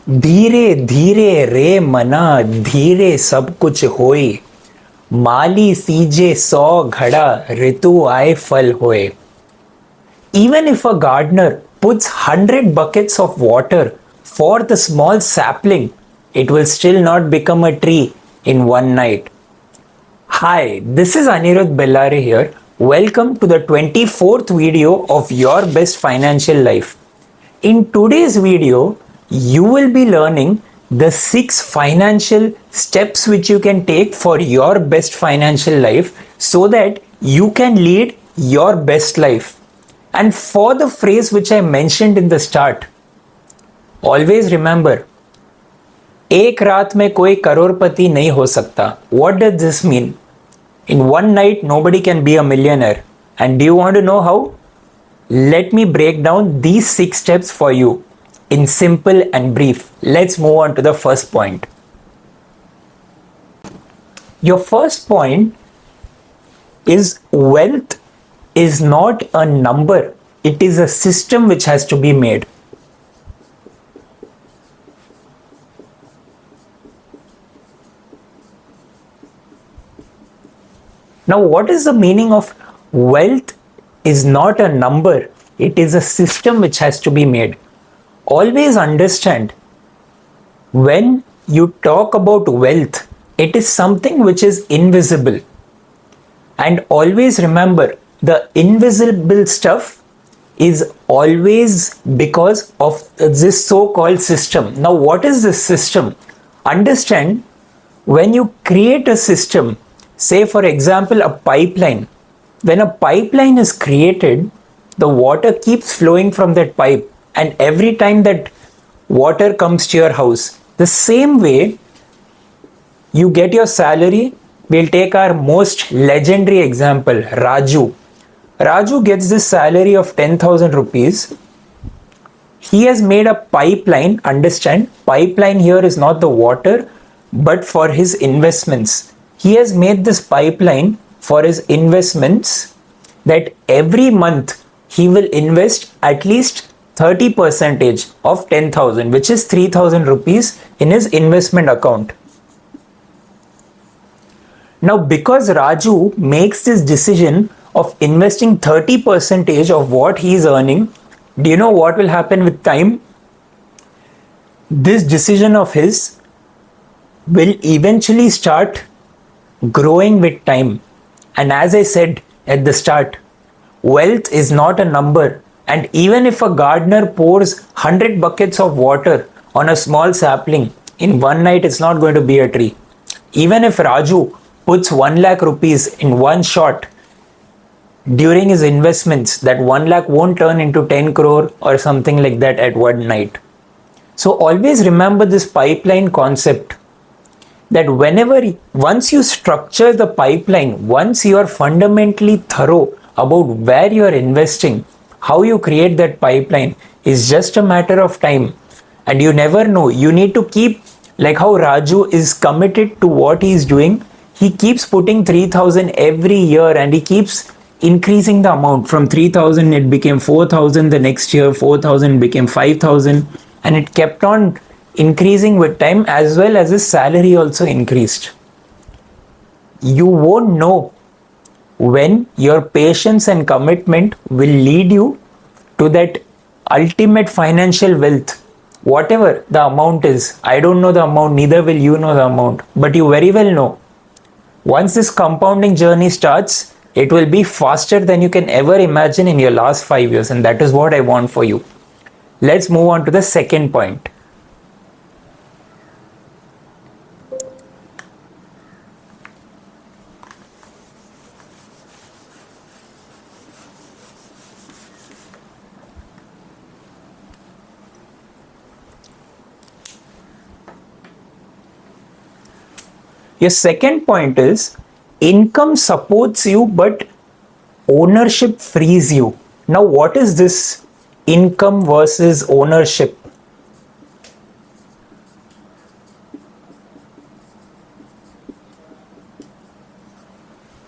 धीरे धीरे रे मना धीरे सब कुछ होए माली सीजे सौ घड़ा ऋतु आए फल होए. Even if a gardener puts 100 buckets of water for the small sapling, it will still not become a tree in one night. Hi, this is Anirudh Bellare here. Welcome to the 24th video of Your Best Financial Life. In today's video, you will be learning the 6 financial steps which you can take for your best financial life so that you can lead your best life. And for the phrase which I mentioned in the start, always remember, एक रात में कोई करोड़पति नहीं हो सकता. What does this mean? In one night, nobody can be a millionaire. And do you want to know how? Let me break down these 6 steps for you in simple and brief. Let's move on to the first point. Your first point is wealth is not a number, it is a system which has to be made. Now, what is the meaning of wealth is not a number, it is a system which has to be made? Always understand, when you talk about wealth, it is something which is invisible. And always remember, the invisible stuff is always because of this so-called system. Now, what is this system? Understand, when you create a system, say for example a pipeline, when a pipeline is created, the water keeps flowing from that pipe, and every time that water comes to your house, the same way you get your salary. We'll take our most legendary example, Raju. Raju gets this salary of 10,000 rupees. He has made a pipeline. Understand, pipeline here is not the water, but for his investments. He has made this pipeline for his investments, that every month he will invest at least 30% of 10,000, which is 3,000 rupees in his investment account. Now, because Raju makes this decision of investing 30% of what he is earning, do you know what will happen with time? This decision of his will eventually start growing with time. And as I said at the start, wealth is not a number. And even if a gardener pours 100 buckets of water on a small sapling, in one night it's not going to be a tree. Even if Raju puts 1 lakh rupees in one shot during his investments, that 1 lakh won't turn into 10 crore or something like that at one night. So always remember this pipeline concept, that once you structure the pipeline, once you are fundamentally thorough about where you are investing, how you create that pipeline is just a matter of time. And you never know, you need to keep, like how Raju is committed to what he is doing. He keeps putting 3,000 every year, and he keeps increasing the amount. From 3,000 it became 4,000, the next year 4,000 became 5,000, and it kept on increasing with time, as well as his salary also increased. You won't know when your patience and commitment will lead you to that ultimate financial wealth. Whatever the amount is, I don't know the amount, neither will you know the amount, but you very well know, once this compounding journey starts, it will be faster than you can ever imagine in your last 5 years, and that is what I want for you. Let's move on to the second point. Your second point is, income supports you, but ownership frees you. Now, what is this income versus ownership?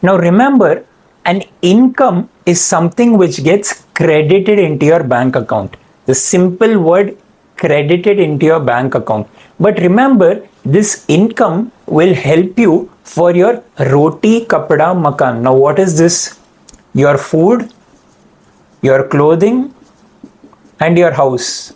Now, remember, an income is something which gets credited into your bank account. The simple word credited into your bank account. But remember, this income will help you for your roti kapda makan. Now, what is this? Your food, your clothing, and your house.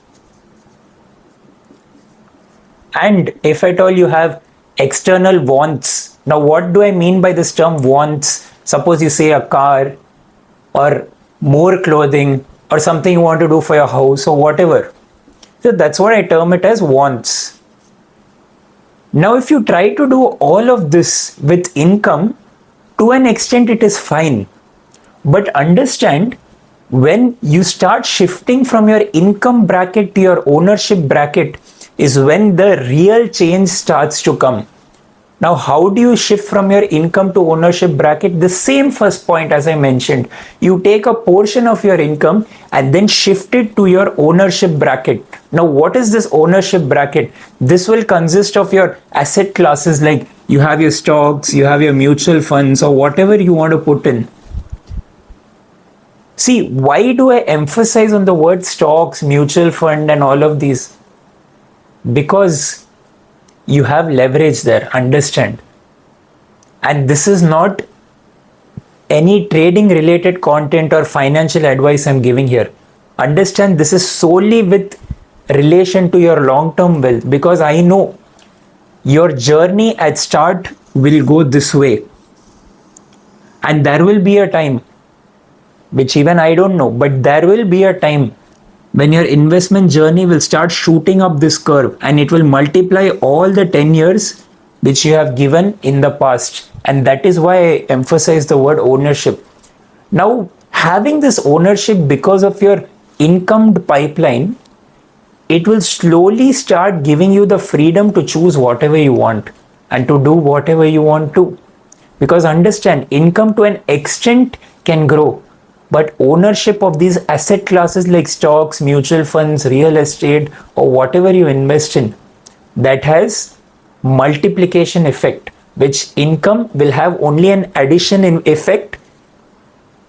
And if at all you have external wants. Now, what do I mean by this term wants? Suppose you say a car or more clothing or something you want to do for your house or whatever. So that's what I term it as wants. Now, if you try to do all of this with income, to an extent it is fine. But understand, when you start shifting from your income bracket to your ownership bracket is when the real change starts to come. Now, how do you shift from your income to ownership bracket? The same first point as I mentioned. You take a portion of your income and then shift it to your ownership bracket. Now, what is this ownership bracket? This will consist of your asset classes, like you have your stocks, you have your mutual funds, or whatever you want to put in. See, why do I emphasize on the word stocks, mutual fund, and all of these? Because you have leverage there, understand. And this is not any trading related content or financial advice I'm giving here. Understand, this is solely with relation to your long term wealth, because I know your journey at start will go this way. And there will be a time, which even I don't know, but there will be a time when your investment journey will start shooting up this curve and it will multiply all the 10 years which you have given in the past. And that is why I emphasize the word ownership. Now, having this ownership because of your income pipeline, it will slowly start giving you the freedom to choose whatever you want and to do whatever you want to. Because understand, income to an extent can grow, but ownership of these asset classes like stocks, mutual funds, real estate, or whatever you invest in, that has multiplication effect, which income will have only an addition in effect,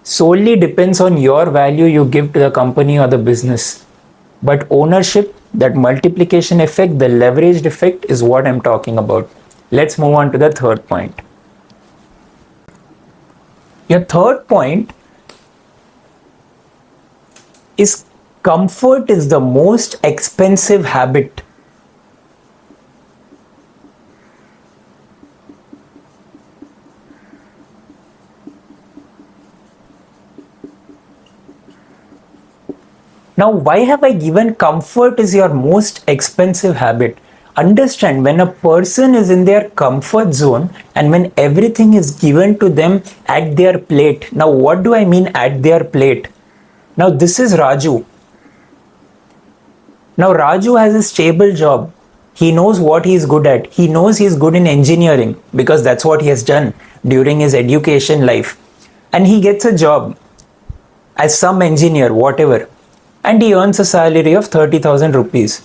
solely depends on your value you give to the company or the business. But ownership, that multiplication effect, the leveraged effect is what I'm talking about. Let's move on to the third point. Your third point is comfort is the most expensive habit. Now, why have I given comfort is your most expensive habit? Understand, when a person is in their comfort zone and when everything is given to them at their plate. Now, what do I mean at their plate? Now, this is Raju. Now, Raju has a stable job. He knows what he is good at. He knows he is good in engineering because that's what he has done during his education life. And he gets a job as some engineer, whatever. And he earns a salary of 30,000 rupees.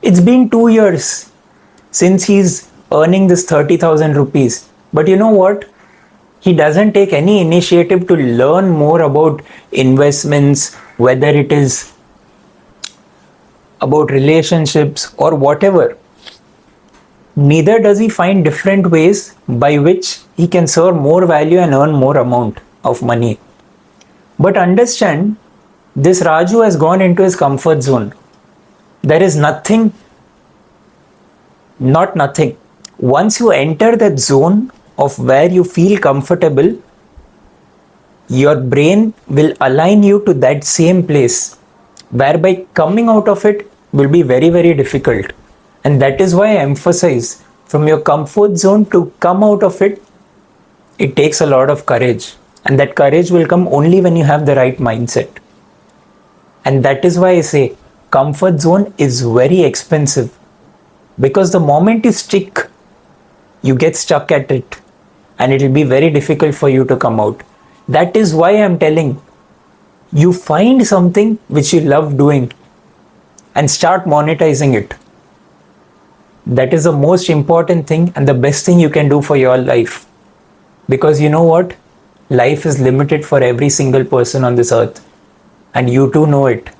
It's been 2 years since he's earning this 30,000 rupees. But you know what? He doesn't take any initiative to learn more about investments, whether it is about relationships or whatever. Neither does he find different ways by which he can serve more value and earn more amount of money. But understand, this Raju has gone into his comfort zone. There is nothing, not nothing. Once you enter that zone of where you feel comfortable, your brain will align you to that same place, whereby coming out of it will be very, very difficult. And that is why I emphasize, from your comfort zone to come out of it, it takes a lot of courage. And that courage will come only when you have the right mindset. And that is why I say comfort zone is very expensive, because the moment you stick, you get stuck at it and it will be very difficult for you to come out. That is why I am telling you, find something which you love doing and start monetizing it. That is the most important thing and the best thing you can do for your life. Because you know what? Life is limited for every single person on this earth. And you too know it.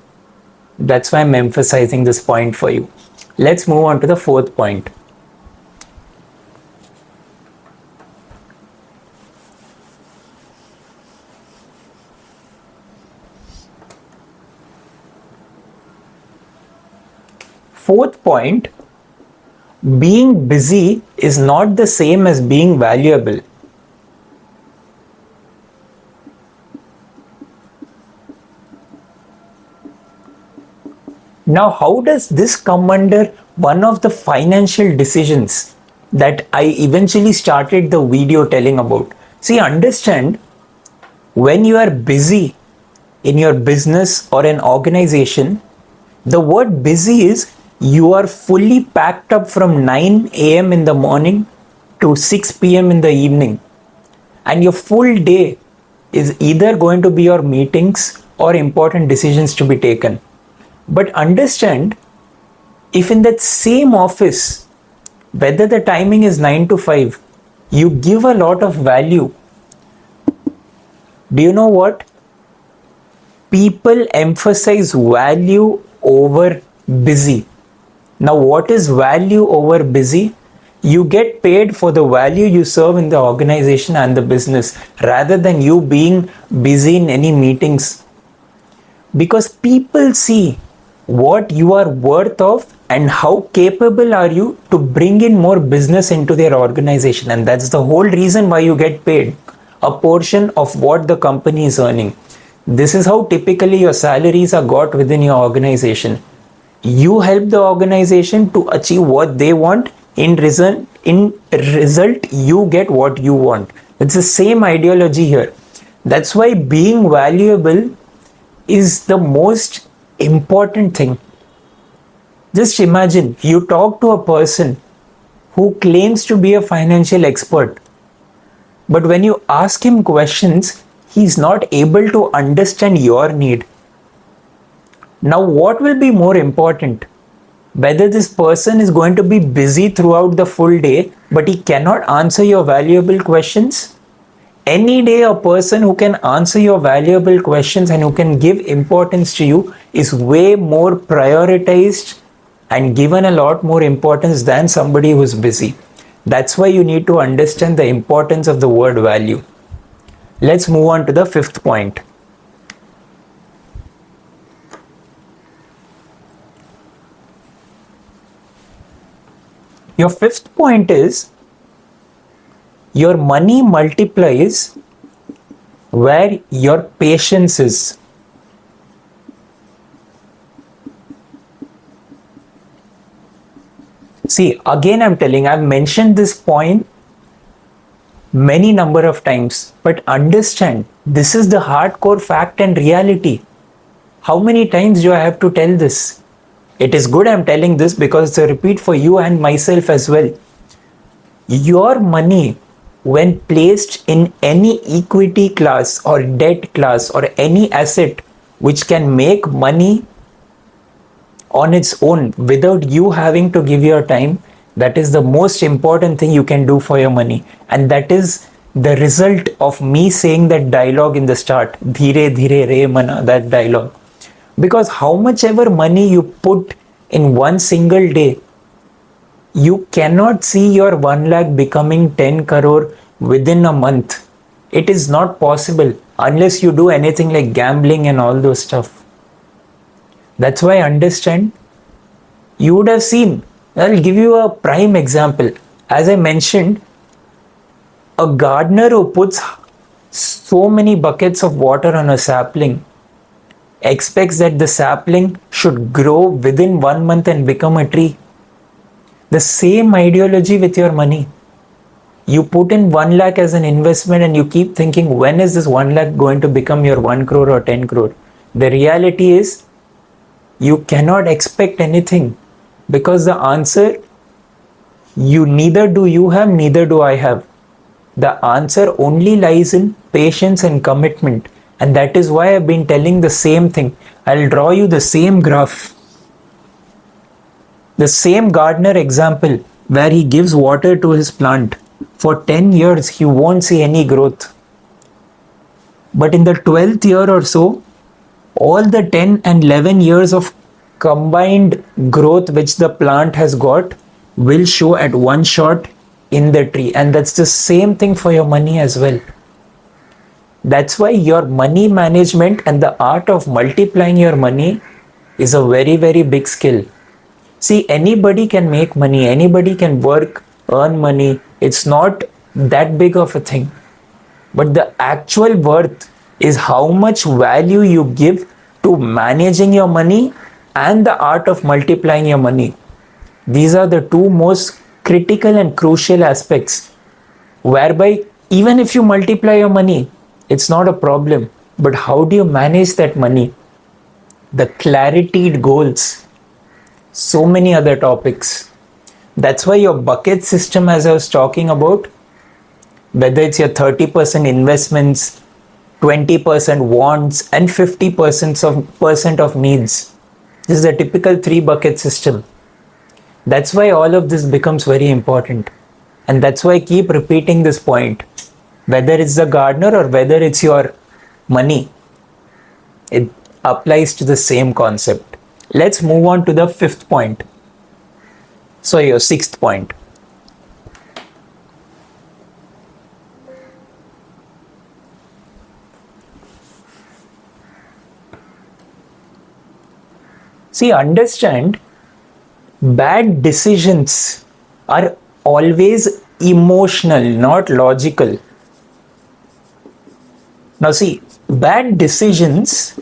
That's why I'm emphasizing this point for you. Let's move on to the fourth point. Fourth point, being busy is not the same as being valuable. Now, how does this come under one of the financial decisions that I eventually started the video telling about? See, understand, when you are busy in your business or an organization, the word busy is you are fully packed up from 9 a.m. in the morning to 6 p.m. in the evening, and your full day is either going to be your meetings or important decisions to be taken. But understand, if in that same office, whether the timing is 9 to 5, you give a lot of value, do you know what? People emphasize value over busy. Now, what is value over busy? You get paid for the value you serve in the organization and the business rather than you being busy in any meetings. Because people see what you are worth of and how capable are you to bring in more business into their organization, and that's the whole reason why you get paid a portion of what the company is earning. This is how typically your salaries are got within your organization. You help the organization to achieve what they want. In result, you get what you want. It's the same ideology here. That's why being valuable is the most important thing. Just imagine you talk to a person who claims to be a financial expert, but when you ask him questions, he's not able to understand your need. Now, what will be more important? Whether this person is going to be busy throughout the full day, but he cannot answer your valuable questions? Any day, a person who can answer your valuable questions and who can give importance to you is way more prioritized and given a lot more importance than somebody who's busy. That's why you need to understand the importance of the word value. Let's move on to the fifth point. Your fifth point is your money multiplies where your patience is. See, again, I've mentioned this point many number of times, but understand, this is the hardcore fact and reality. How many times do I have to tell this? It is good I'm telling this because it's a repeat for you and myself as well. Your money, when placed in any equity class or debt class or any asset which can make money on its own without you having to give your time, that is the most important thing you can do for your money. And that is the result of me saying that dialogue in the start, Dheere Dheere Re Mana, that dialogue. Because how much ever money you put in one single day, you cannot see your 1 lakh becoming 10 crore within a month. It is not possible unless you do anything like gambling and all those stuff. That's why I understand. You would have seen, I'll give you a prime example. As I mentioned, a gardener who puts so many buckets of water on a sapling expects that the sapling should grow within 1 month and become a tree. The same ideology with your money. You put in 1 lakh as an investment and you keep thinking, when is this 1 lakh going to become your 1 crore or 10 crore? The reality is, you cannot expect anything because the answer, neither do you have, neither do I have. The answer only lies in patience and commitment. And that is why I've been telling the same thing. I'll draw you the same graph. The same gardener example where he gives water to his plant. For 10 years, he won't see any growth. But in the 12th year or so, all the 10 and 11 years of combined growth which the plant has got will show at one shot in the tree. And that's the same thing for your money as well. That's why your money management and the art of multiplying your money is a very, very big skill. See, anybody can make money, anybody can work, earn money. It's not that big of a thing. But the actual worth is how much value you give to managing your money and the art of multiplying your money. These are the two most critical and crucial aspects, whereby even if you multiply your money, it's not a problem. But how do you manage that money? The clarity it goals, so many other topics. That's why your bucket system, as I was talking about, whether it's your 30% investments, 20% wants, and 50% of needs. This is a typical 3 bucket system. That's why all of this becomes very important. And that's why I keep repeating this point. Whether it's the gardener or whether it's your money, it applies to the same concept. Let's move on to the 5th point. So your 6th point. See, understand, bad decisions are always emotional, not logical. Now see, bad decisions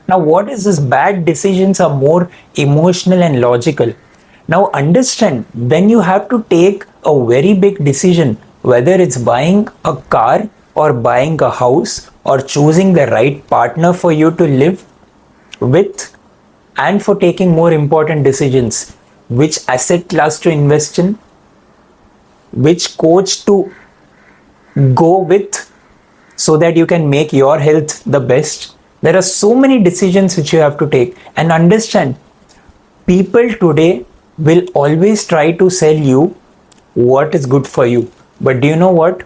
now what is this? Bad decisions are more emotional and logical. Now understand, when you have to take a very big decision, whether it's buying a car or buying a house or choosing the right partner for you to live with, and for taking more important decisions, which asset class to invest in, which coach to go with so that you can make your health the best. There are so many decisions which you have to take. And understand, people today will always try to sell you what is good for you. But do you know what?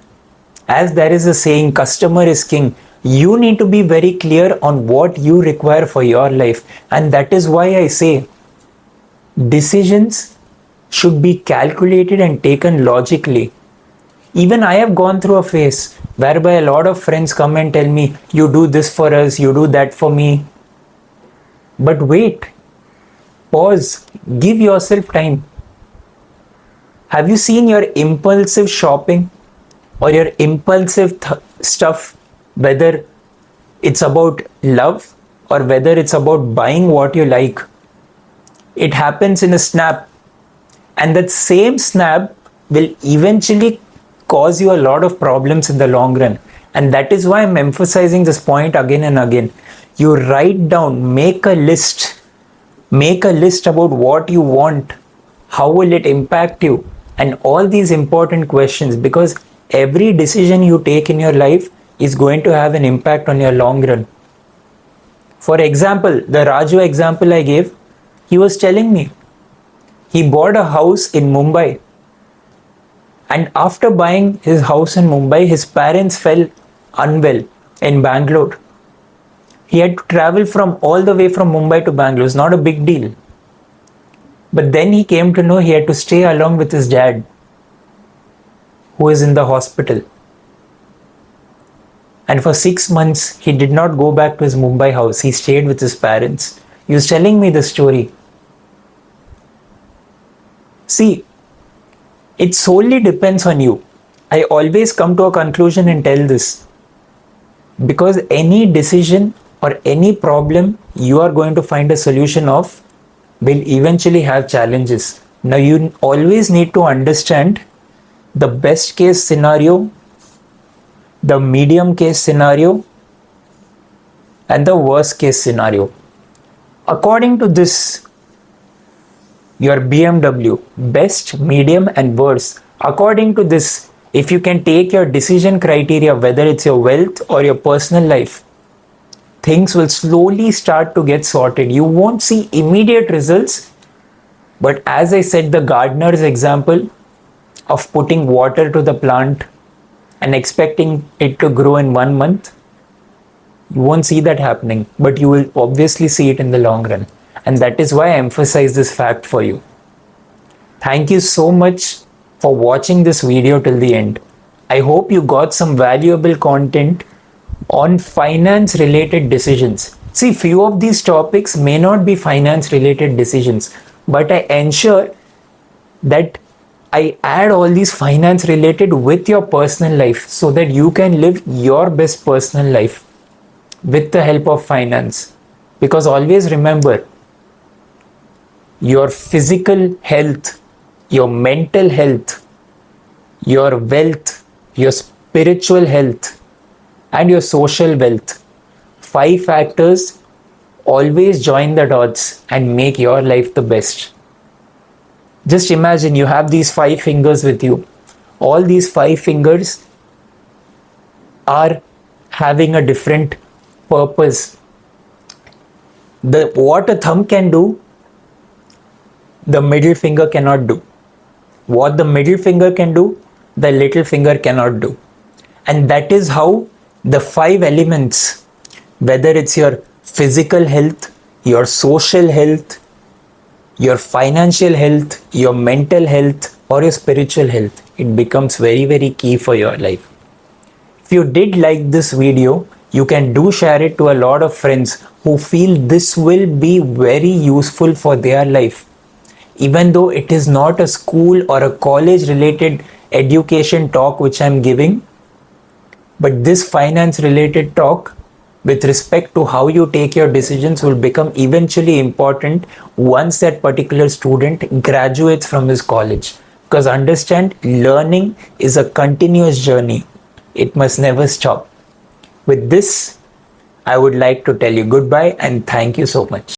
As there is a saying, customer is king. You need to be very clear on what you require for your life. And that is why I say decisions should be calculated and taken logically. Even I have gone through a phase whereby a lot of friends come and tell me, you do this for us, you do that for me. But wait, pause, give yourself time. Have you seen your impulsive shopping or your impulsive stuff, whether it's about love or whether it's about buying what you like? It happens in a snap, and that same snap will eventually cause you a lot of problems in the long run. And that is why I'm emphasizing this point again and again. You write down, make a list about what you want, how will it impact you, and all these important questions, because every decision you take in your life is going to have an impact on your long run. For example, the Raju example I gave, he was telling me he bought a house in Mumbai, and after buying his house in Mumbai, his parents fell unwell in Bangalore. He had to travel from all the way from Mumbai to Bangalore. It's not a big deal. But then he came to know he had to stay along with his dad, who is in the hospital. And for 6 months, he did not go back to his Mumbai house. He stayed with his parents. He was telling me the story. See, it solely depends on you. I always come to a conclusion and tell this. Because any decision or any problem you are going to find a solution of will eventually have challenges. Now you always need to understand the best case scenario, the medium case scenario, and the worst case scenario. According to this, your BMW, best, medium, and worst. According to this, if you can take your decision criteria, whether it's your wealth or your personal life, things will slowly start to get sorted. You won't see immediate results, but as I said, the gardener's example, of putting water to the plant and expecting it to grow in 1 month, you won't see that happening, but you will obviously see it in the long run. And that is why I emphasize this fact for you. Thank you so much for watching this video till the end. I hope you got some valuable content on finance related decisions. See, few of these topics may not be finance related decisions, but I ensure that I add all these finance related with your personal life so that you can live your best personal life with the help of finance. Because always remember, your physical health, your mental health, your wealth, your spiritual health, and your social wealth, 5 factors always join the dots and make your life the best. Just imagine you have these 5 fingers with you. All these 5 fingers are having a different purpose. What a thumb can do, the middle finger cannot do. What the middle finger can do, the little finger cannot do. And that is how the 5 elements, whether it's your physical health, your social health, your financial health, your mental health, or your spiritual health, it becomes very, very key for your life. If you did like this video, you can do share it to a lot of friends who feel this will be very useful for their life. Even though it is not a school or a college related education talk which I'm giving, but this finance related talk with respect to how you take your decisions will become eventually important once that particular student graduates from his college. Because understand, learning is a continuous journey. It must never stop. With this, I would like to tell you goodbye and thank you so much.